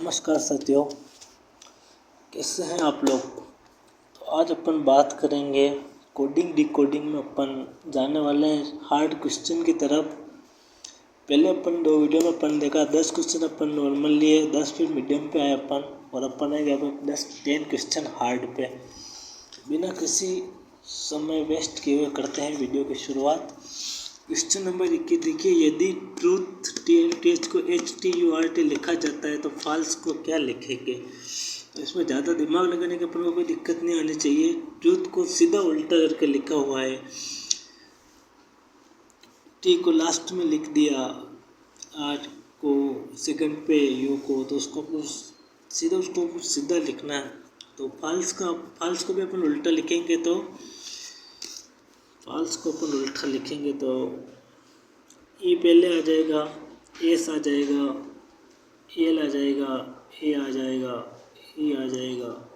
नमस्कार साथियों, कैसे हैं आप लोग। तो आज अपन बात करेंगे कोडिंग डिकोडिंग में। अपन जाने वाले हैं हार्ड क्वेश्चन की तरफ। पहले अपन 2 वीडियो में अपन देखा 10 क्वेश्चन अपन नॉर्मल लिए, 10 फिर मीडियम पे आए अपन, और अपन आएंगे अब 10 क्वेश्चन हार्ड पे। बिना किसी समय वेस्ट किए हुए करते हैं वीडियो की शुरुआत। क्वेश्चन नंबर 21 देखिए, यदि ट्रूथ TH को HTURT लिखा जाता है तो फॉल्स को क्या लिखेंगे। तो इसमें ज़्यादा दिमाग लगाने के अपन को कोई दिक्कत नहीं आनी चाहिए। ट्रूथ को सीधा उल्टा करके लिखा हुआ है, T को लास्ट में लिख दिया, R को सेकंड पे, U को, तो उसको सीधा लिखना है। तो फॉल्स को भी अपन उल्टा लिखेंगे, तो फॉल्स को अपन उल्टा लिखेंगे तो ई पहले आ जाएगा, एस आ जाएगा, एल आ जाएगा, ए आ जाएगा, ई आ जाएगा।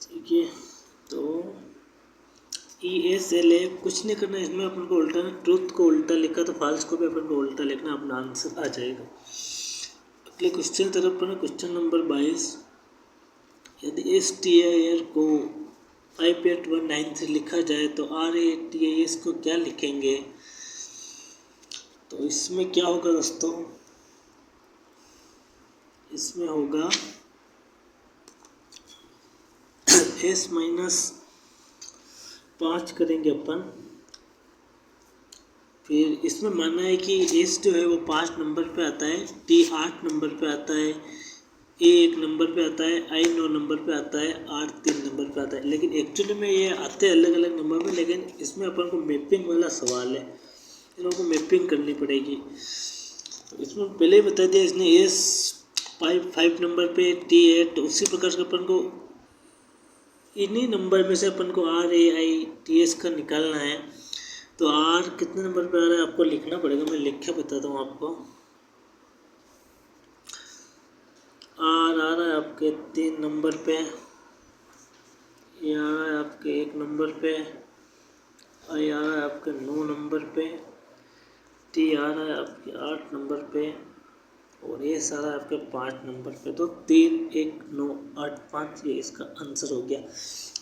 ठीक है, तो ESLA कुछ नहीं करना इसमें, अपन को उल्टा, ट्रूथ को उल्टा लिखा तो फॉल्स को भी अपन को उल्टा लिखना, अपना आंसर आ जाएगा। अगले क्वेश्चन तरफ पर क्वेश्चन नंबर 22, यदि STIR को 5819 लिखा जाए तो RATIS को क्या लिखेंगे। तो इसमें क्या होगा दोस्तों, इसमें होगा S-5 करेंगे अपन। फिर इसमें मानना है कि S जो है वो 5 नंबर पे आता है, T 8 नंबर पे आता है, A 1 नंबर पे आता है, I 9 नंबर पे आता है, R 3 नंबर पे आता है। लेकिन एक्चुअली में ये आते हैं अलग अलग नंबर में, लेकिन इसमें अपन को मैपिंग वाला सवाल है, इन लोगों को मैपिंग करनी पड़ेगी। तो इसमें पहले ही बता दिया इसने, S 5 नंबर पे, T 8, उसी प्रकार से अपन को इन्हीं नंबर में से अपन को RAITS का निकालना है। तो R कितने नंबर पे आ रहा है आपको लिखना पड़ेगा, मैं लिख के बताता हूँ आपको। R आ रहा है आपके 3 नंबर पे, ये आ रहा है आपके 1 नंबर पे, I आ रहा है आपके 9 नंबर पे, T आ रहा है आपके 8 नंबर पे, और ये सारा आपके 5 नंबर पे। तो 3 1 9 8 5, ये इसका आंसर हो गया।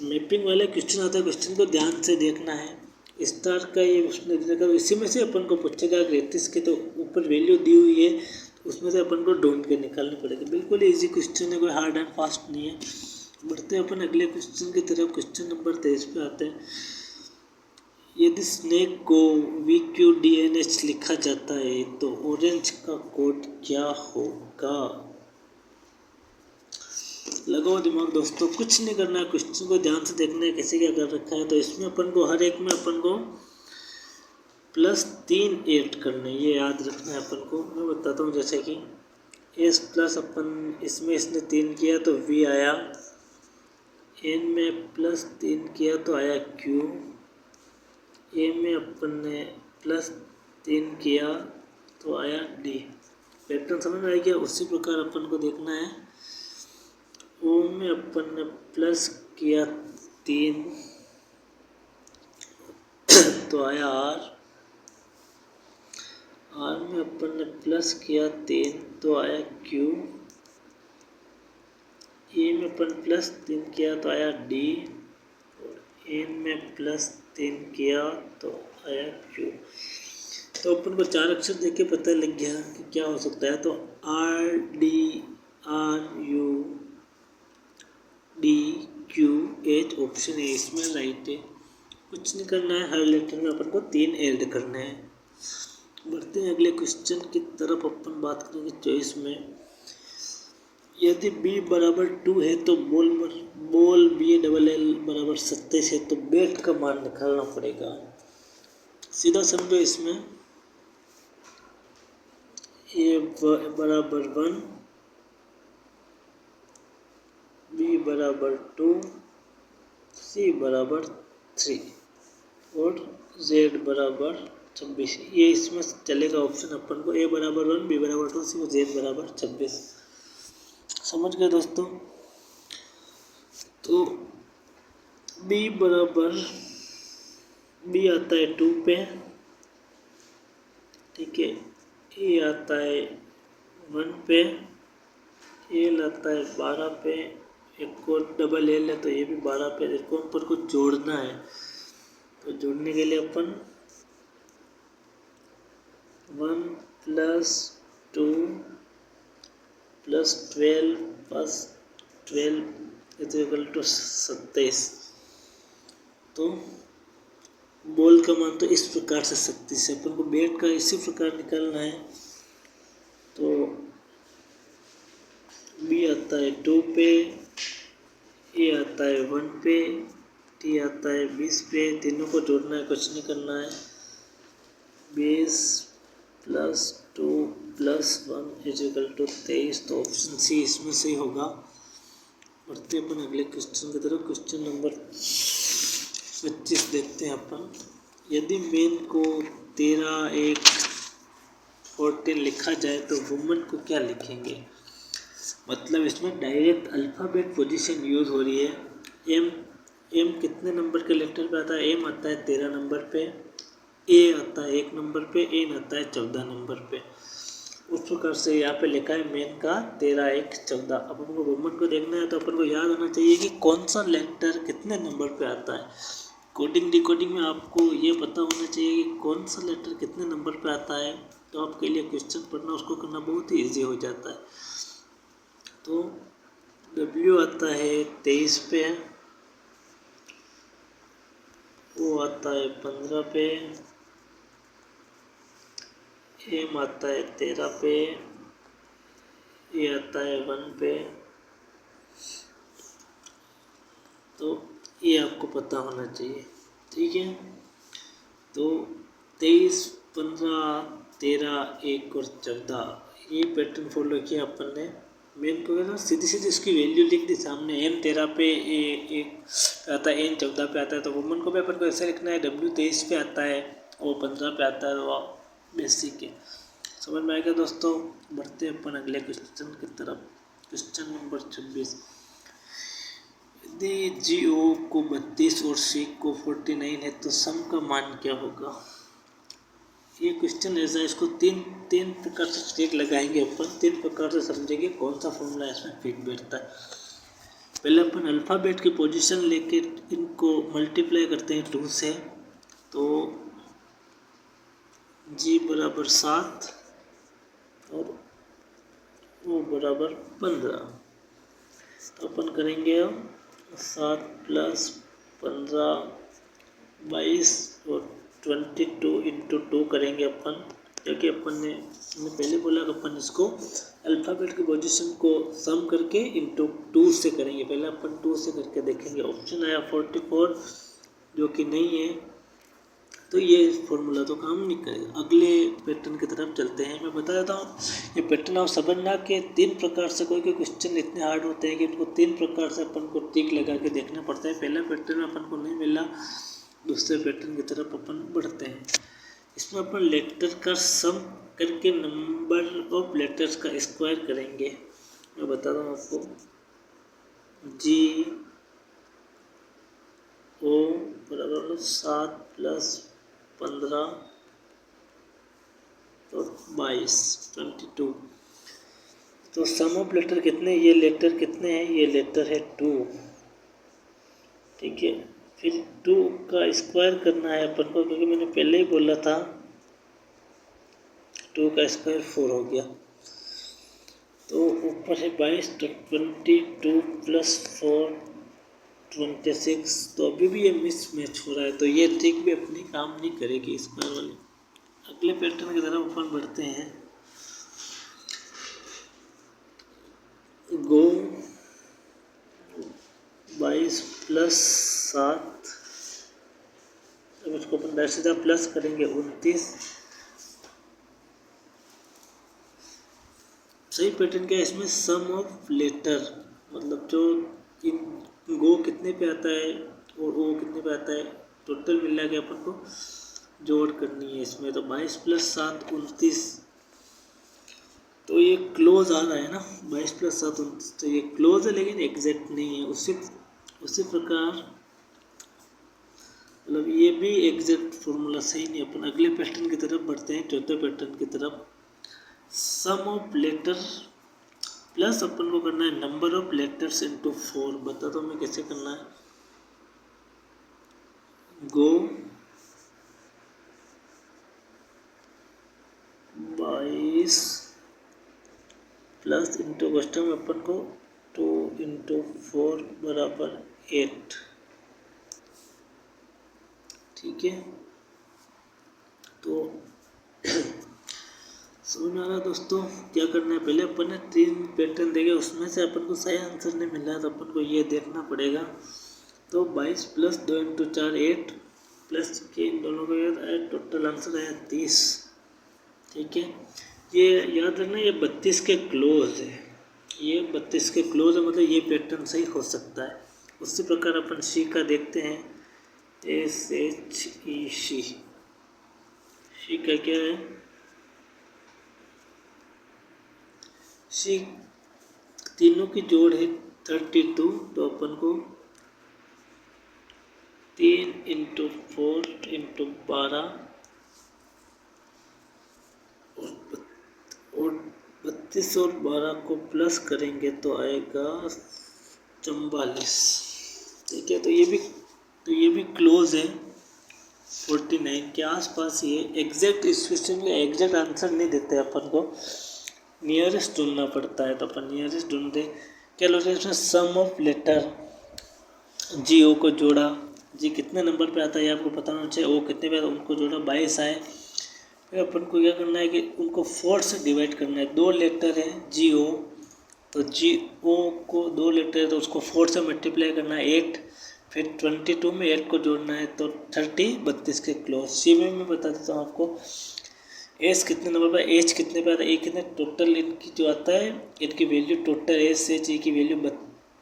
मैपिंग वाले क्वेश्चन आता है, क्वेश्चन को ध्यान से देखना है। स्टार का ये उसने देखा, इसी में से अपन को पूछेगा। 33 के तो ऊपर वैल्यू दी हुई है, उसमें से अपन को ढूंढ के निकालनी पड़ेगी। बिल्कुल इजी क्वेश्चन है, कोई हार्ड एंड फास्ट नहीं है। बढ़ते हैं अपन अगले क्वेश्चन की तरफ। क्वेश्चन नंबर 23 पे आते हैं, यदि स्नेक को VQDNH लिखा जाता है तो ऑरेंज का कोड क्या होगा। लगाओ दिमाग दोस्तों, कुछ नहीं करना है, क्वेश्चन को ध्यान से देखना है कैसे क्या कर रखा है। तो इसमें अपन को हर एक में अपन को +3 ऐड करना है, ये याद रखना है अपन को। मैं बताता हूँ, जैसे कि S प्लस अपन इसमें इसने 3 किया तो V आया, N में +3 किया तो आया Q, A में अपन ने +3 किया तो आया D। पैटर्न समझ में आ गया। उसी प्रकार अपन को देखना है, O में अपन ने प्लस किया 3 तो आया R, R में अपन ने प्लस किया 3 तो आया Q, A में अपन +3 किया तो आया D, और N में +3 किया तो आया Q। तो अपन को 4 अक्षर देख के पता लग गया कि क्या हो सकता है। तो RDRUDQH ऑप्शन है इसमें राइट है। कुछ नहीं करना है, हर लेटर में अपन को 3 ऐड करने हैं। बढ़ते हैं अगले क्वेश्चन की तरफ। अपन बात करेंगे 24 में, यदि B बराबर 2 है तो बोल BLL बराबर 27 है तो बैट का मान निकालना पड़ेगा। सीधा समझो, इसमें A बराबर 1, B बराबर 2, C बराबर 3 और Z बराबर 26। ये इसमें चलेगा ऑप्शन अपन को, A बराबर 1, B बराबर 2, C और Z बराबर 26। समझ गए दोस्तों। तो B आता है 2 पे, ठीक है। ए आता है 1 पे, एल आता है 12 पे, एक को डबल एल है तो ये भी 12 पे। इसको ऊपर को जोड़ना है, तो जोड़ने के लिए अपन 1 + 2 + 12 + 12 = 27। तो बोल का मान तो इस प्रकार से 37 है, अपन को बेट का इसी प्रकार निकालना है। तो बी आता है 2 पे, ए आता है 1 पे, टी आता है 20 पे। तीनों को जोड़ना है, कुछ नहीं करना है। 20 + 2 + 1 = 23। तो ऑप्शन सी इसमें सही होगा। बढ़ते अपन अगले क्वेश्चन की तरफ। क्वेश्चन नंबर 25 देखते हैं अपन। यदि मेन को 13, 1, 14 लिखा जाए तो वुमन को क्या लिखेंगे? मतलब इसमें डायरेक्ट अल्फ़ाबेट पोजीशन यूज़ हो रही है। एम कितने नंबर के लेटर पे आता है? एम आता है 13 नंबर पे, ए आता है 1 नंबर पे, एन आता है 14 नंबर पे। उस प्रकार से यहाँ पे लिखा है मेन का 13, 1, 14। अब अपन को वुमन को देखना है तो अपन को याद होना चाहिए कि कौन सा लेटर कितने नंबर पे आता है। कोडिंग डिकोडिंग में आपको ये पता होना चाहिए कि कौन सा लेटर कितने नंबर पे आता है, तो आपके लिए क्वेश्चन पढ़ना उसको करना बहुत ही ईजी हो जाता है। तो W आता है 23 पे, O आता है 15 पे, M आता है 13 पे, A आता है 1 पे। तो ये आपको पता होना चाहिए, ठीक है। तो 23, 15, 13, 1 और 14 ये पैटर्न फॉलो किया अपन ने। मेन को ना सीधी सीधी इसकी वैल्यू लिख दी सामने। एम 13 पे, ए 1 पे आता है, एन 14 पे आता है। तो वुमन को भी अपन को ऐसा लिखना है, W 23 पे आता है, ओ 15 पे आता है। वो बेसिक है, समझ में आएगा दोस्तों। बढ़ते हैं अपन अगले क्वेश्चन की तरफ। Question number 26। यदि GO को 32 और C को 49 है तो सम का मान क्या होगा? ये क्वेश्चन ऐसा है, इसको तीन प्रकार से ट्रिक लगाएंगे अपन, 3 प्रकार से समझेंगे कौन सा फॉर्मूला इसमें फिट बैठता है। पहले अपन अल्फ़ाबेट की पोजीशन लेके इनको मल्टीप्लाई करते हैं 2 से। तो G = 7 और O = 15। तो अपन करेंगे 7 + 15 22 और 22 × 2 करेंगे अपन, क्योंकि अपन ने पहले बोला कि अपन इसको अल्फ़ाबेट की पोजीशन को सम करके इंटू 2 से करेंगे। पहले अपन 2 से करके देखेंगे। ऑप्शन आया 44, जो कि नहीं है, तो ये फॉर्मूला तो काम नहीं करेगा। अगले पैटर्न की तरफ चलते हैं। मैं बता देता हूँ ये पैटर्न आप समझना कि 3 प्रकार से कोई क्वेश्चन इतने हार्ड होते हैं कि इनको 3 प्रकार से अपन को टिक लगा के देखना पड़ता है। पहला पैटर्न में अपन को नहीं मिला, दूसरे पैटर्न की तरफ अपन बढ़ते हैं। इसमें अपन लेटर का सम करके नंबर ऑफ लेटर्स का स्क्वायर करेंगे। मैं बताता हूँ आपको। GO = 7 + 15 और 22 22। तो सम ऑफ लेटर कितने, ये लेटर कितने हैं? ये लेटर है 2, ठीक है। फिर 2 का स्क्वायर करना है अपन को, क्योंकि मैंने पहले ही बोला था 2 का स्क्वायर 4 हो गया। तो ऊपर है 22, तो 22 + 4 26। तो अभी भी ये मिस मैच हो रहा है, तो ये ट्रिक भी अपनी काम नहीं करेगी स्क्वायर वाली। अगले पैटर्न की तरफ अपन बढ़ते हैं। गो 22 + 7, अब इसको अपन सीधा प्लस करेंगे 29। सही पैटर्न क्या है इसमें? सम ऑफ लेटर, मतलब जो इन गो कितने पे आता है और ओ कितने पे आता है, टोटल मिला के अपन को जोड़ करनी है इसमें। तो 22 + 7 29। तो ये क्लोज आ रहा है ना, 22 + 7 29। तो ये क्लोज है लेकिन एग्जैक्ट नहीं है। उसी प्रकार मतलब ये भी एग्जैक्ट फॉर्मूला सही नहीं है। अपन अगले पैटर्न की तरफ बढ़ते हैं, चौथे पैटर्न की तरफ। सम ऑफ लेटर प्लस अपन को करना है नंबर ऑफ लेटर्स इंटू 4। बता दो मैं कैसे करना है। गो 22 प्लस इंटू क्वेश्चन में अपन को 2 इंटू 4 बराबर 8। ठीक है, तो समझ में आ रहा दोस्तों क्या करना है। पहले अपन ने 3 पैटर्न देखे, उसमें से अपन को सही आंसर नहीं मिल रहा तो अपन को ये देखना पड़ेगा। तो 22 प्लस 2 इंटू 4 8 प्लस के इन दोनों को याद टोटल आंसर आया 30। ठीक है, ये याद रखना ये 32 के क्लोज है, ये 32 के क्लोज है, मतलब ये पैटर्न सही हो सकता है। उसी प्रकार अपन सी का देखते हैं। SHE सी का क्या है। सी तीनों की जोड़ है 32, तो अपन को 3 इंटू 4 इंटू 12 और 32 और 12 को प्लस करेंगे तो आएगा 44। ठीक है, तो ये भी क्लोज है 49 के आसपास। ये एग्जैक्ट इस क्वेश्चन में एग्जैक्ट आंसर नहीं देते अपन को, नियरेस्ट ढूंढना पड़ता है। तो अपन नियरेस्ट ढूंढते क्या लोग इसमें सम ऑफ लेटर जी ओ को जोड़ा, जी कितने नंबर पे आता है ये आपको पता होना चाहिए, ओ कितने पे आता है उनको जोड़ा 22 आए। फिर अपन को क्या करना है कि उनको 4 से डिवाइड करना है। 2 लेटर है जी ओ, तो जी ओ को 2 लेटर है तो उसको 4 से मल्टीप्लाई करना है 8। फिर 22 में 8 को जोड़ना है तो 30 32 के क्लोज। सी में मैं बता देता हूँ आपको एस कितने नंबर पर, एच कितने पे आता है, ए कितने टोटल इनकी जो आता है इनकी वैल्यू टोटल एस से जी की वैल्यू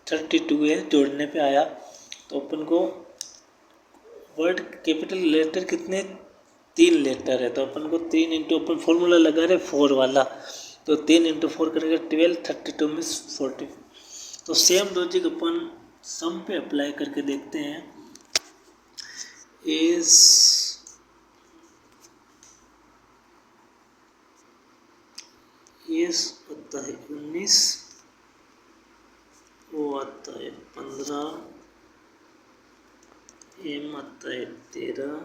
32 है, जोड़ने पे आया। तो अपन को वर्ड कैपिटल लेटर कितने 3 लेटर है, तो अपन को 3 इंटू अपन फॉर्मूला लगा रहे 4 वाला, तो 3 इंटू 4 करेंगे 12, 32 में 40। तो सेम लॉजिक अपन सम पे अप्लाई करके देखते हैं। एस आता है 19, ओ आता है 15, एम आता है 13,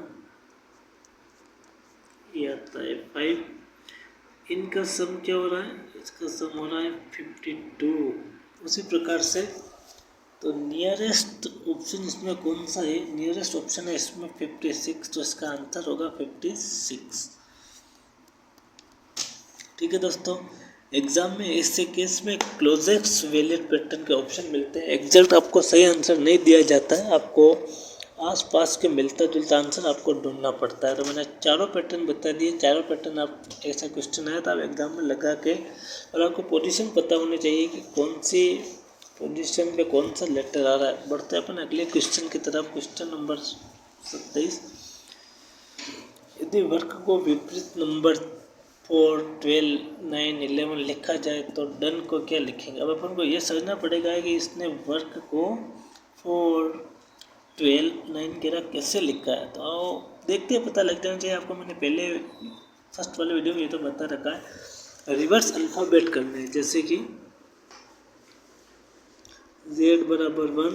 ये आता है 5। इनका सम क्या हो रहा है, इसका सम हो रहा है 52। उसी प्रकार से तो नियरेस्ट ऑप्शन इसमें कौन सा है, नियरेस्ट ऑप्शन है इसमें 56, तो इसका आंसर होगा 56। ठीक है दोस्तों, एग्जाम में ऐसे केस में क्लोजेस्ट वैलिड पैटर्न के ऑप्शन मिलते हैं। एग्जैक्ट आपको सही आंसर नहीं दिया जाता है, आपको आसपास के मिलता जुलता आंसर आपको ढूंढना पड़ता है। तो मैंने चारों पैटर्न बता दिए, चारों पैटर्न आप ऐसा क्वेश्चन आया तो आप एग्जाम में लगा के, और आपको पोजीशन पता होनी चाहिए कि कौन सी पोजीशन पे कौन सा लेटर आ रहा है। बढ़ते अपन अगले क्वेश्चन की तरफ। क्वेश्चन नंबर 27, यदि वर्ग को विपरीत नंबर 4, 12, 9, 11 लिखा जाए तो डन को क्या लिखेंगे। अब अपन को ये समझना पड़ेगा कि इसने वर्ग को 4, 12, 9 वगैरह कैसे लिखा है। तो देखते हैं, पता लग जाना चाहिए आपको। मैंने पहले फर्स्ट वाले वीडियो में ये तो बता रखा है। रिवर्स अल्फ़ाबेट करने हैं, जैसे कि z बराबर 1,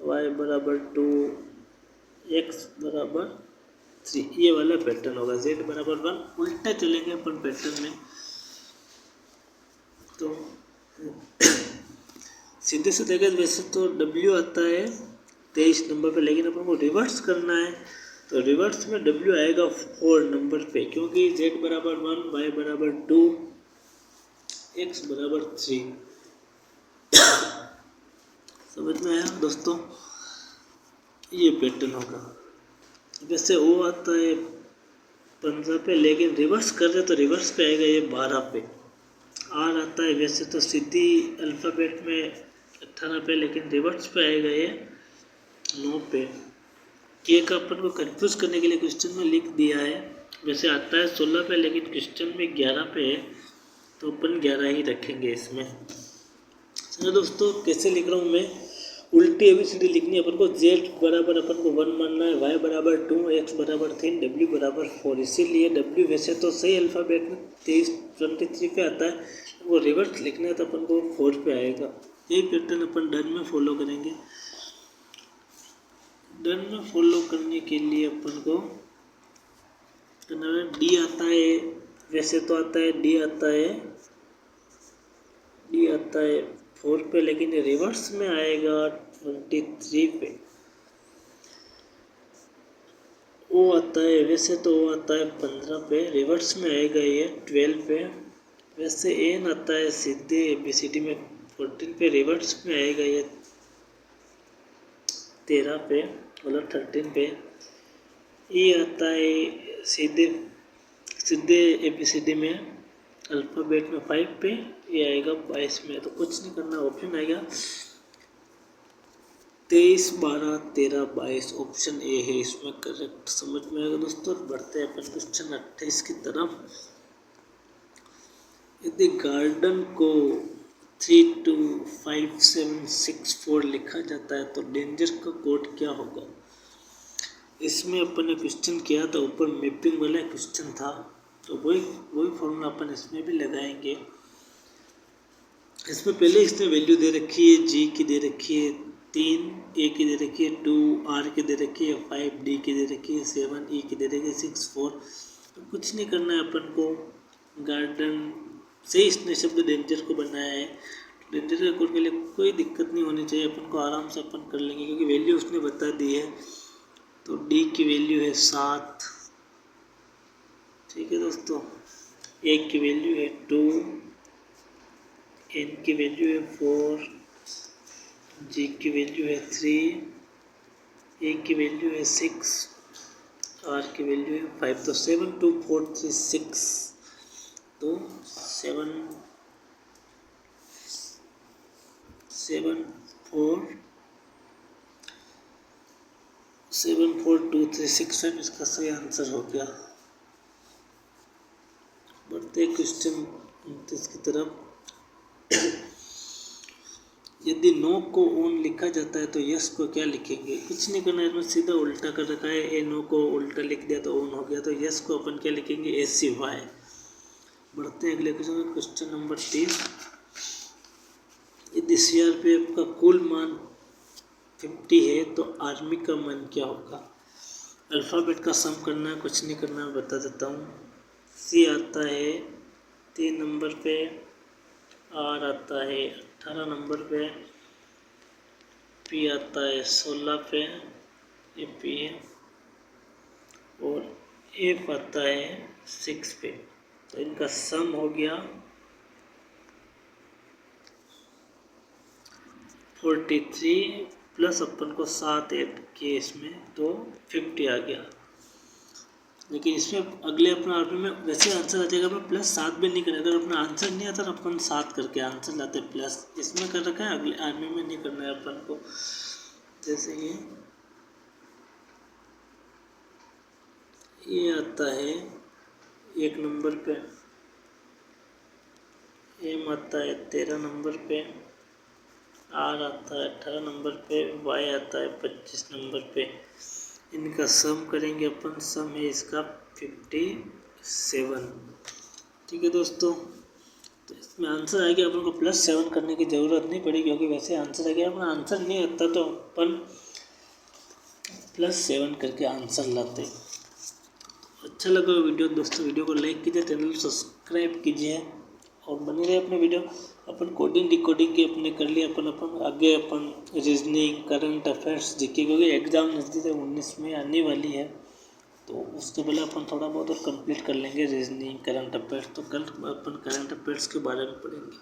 y बराबर 2, x बराबर 3, ये वाला पैटर्न होगा। z बराबर 1 उल्टा चलेंगे अपन पैटर्न में, तो सीधे से देखें वैसे तो w आता है 23 नंबर पे, लेकिन अपन को रिवर्स करना है तो रिवर्स में w आएगा 4 नंबर पे, क्योंकि z बराबर 1, y बराबर 2, x बराबर 3। समझ में आया दोस्तों, ये पैटर्न होगा। वैसे o आता है 15 पे, लेकिन रिवर्स कर रहे तो रिवर्स पे आएगा ये 12 पे। r आता है वैसे तो सीधी अल्फ़ाबेट में 18 पे, लेकिन रिवर्स पे आएगा ये 9 पे। के का अपन को कंफ्यूज करने के लिए क्वेश्चन में लिख दिया है, वैसे आता है 16 पे लेकिन क्वेश्चन में 11 पे है, तो अपन 11 ही रखेंगे इसमें। समझो दोस्तों कैसे लिख रहा हूँ मैं। उल्टी ABCD लिखनी है अपन को। Z बराबर अपन को 1 मानना है, Y बराबर 2, X बराबर 3, W बराबर 4। इसीलिए W वैसे तो सही अल्फ़ाबेट में 23 पे आता है, वो रिवर्स लिखना है तो अपन को 4 पे आएगा। यही पैटर्न अपन डन में फॉलो करेंगे। डन में फॉलो करने के लिए अपन को D आता है, वैसे तो आता है D आता है 4 पे, लेकिन रिवर्स में आएगा 23 पे। O आता है, वैसे तो O आता है 15 पे, रिवर्स में आएगा ये 12 पे। वैसे N आता है सीधे ABCD में 14 पे, रिवर्स में आएगा ये 13 पे, मतलब 13 पे। E आता है सीधे ABCD में अल्फ़ाबेट में 5 पे, ये आएगा 22 में। तो कुछ नहीं करना, ऑप्शन आएगा 23, 12, 13, 22, ऑप्शन ए है इसमें करेक्ट। समझ में आएगा दोस्तों। बढ़ते हैं अपन क्वेश्चन 28 की तरफ। यदि गार्डन को 325764 लिखा जाता है तो डेंजर का कोड क्या होगा? इसमें अपन ने क्वेश्चन किया था, ऊपर मैपिंग वाला क्वेश्चन था, तो वही फॉर्मूला अपन इसमें भी लगाएंगे। इसमें पहले इसने वैल्यू दे रखी है, G की दे रखी है 3, A की दे रखी है 2, R की दे रखी है 5, D की दे रखी है 7, E की दे रखी है 6, 4। तो कुछ नहीं करना है अपन को, गार्डन से इसने शब्द डेंजर को बनाया है। डेंजर का कोड के लिए कोई दिक्कत नहीं होनी चाहिए, अपन को आराम से अपन कर लेंगे क्योंकि वैल्यू उसने बता दी है। तो D की वैल्यू है 7, ठीक है दोस्तों। A की वैल्यू है 2, N की वैल्यू है 4, G की वैल्यू है 3, A की वैल्यू है 6, R की वैल्यू है 5। तो 7, 2, 4, 3, 6, तो 7, 4, 2, 3, 6 5 इसका सही आंसर हो गया। बढ़ते क्वेश्चन 29 की तरफ। यदि नो को ऑन लिखा जाता है तो यस को क्या लिखेंगे? कुछ नहीं करना है, इसमें सीधा उल्टा कर रखा है। ए नो को उल्टा लिख दिया तो ऑन हो गया, तो यस को अपन क्या लिखेंगे? SCY। बढ़ते हैं अगले क्वेश्चन, क्वेश्चन नंबर 30। यदि CRPF का कुल मान 50 है तो आर्मी का मान क्या होगा? अल्फ़ाबेट का सम करना है, कुछ नहीं करना है, बता देता हूँ। C आता है 3 नंबर पे, R आता है 18 नंबर पे, P आता है 16 पे, ये P है, और F आता है 6 पे। तो इनका सम हो गया 43 प्लस अपन को 7 ऐड किए इसमें, तो 50 आ गया। लेकिन इसमें अगले अपना आर्मी में वैसे आंसर आ जाएगा, मैं +7 भी नहीं करेगा। अगर अपना आंसर नहीं आता तो अपन 7 करके आंसर लाते प्लस। इसमें कर रखा है, अगले आर्मी में नहीं करना है अपन को। जैसे ये आता है 1 नंबर पे, M आता है 13 नंबर पे, R आता है 18 नंबर पे, Y आता है 25 नंबर पे। इनका सम करेंगे अपन, सम है इसका 57। ठीक है दोस्तों, तो इसमें आंसर आ गया। अपन को +7 करने की ज़रूरत नहीं पड़ी क्योंकि वैसे आंसर आ गया। अपना आंसर नहीं आता तो अपन +7 करके आंसर लाते। अच्छा लगा वीडियो दोस्तों, वीडियो को लाइक कीजिए, चैनल सब्सक्राइब कीजिए और बने रहे अपने वीडियो। अपन कोडिंग डिकोडिंग के अपने कर लिए, अपन आगे अपन रीजनिंग, करंट अफेयर्स, जीके, क्योंकि एग्ज़ाम नज़दीक 19 में आने वाली है, तो उसके पहले अपन थोड़ा बहुत और कंप्लीट कर लेंगे रीजनिंग, करंट अफेयर्स। तो कल अपन करंट अफेयर्स के बारे में पढ़ेंगे।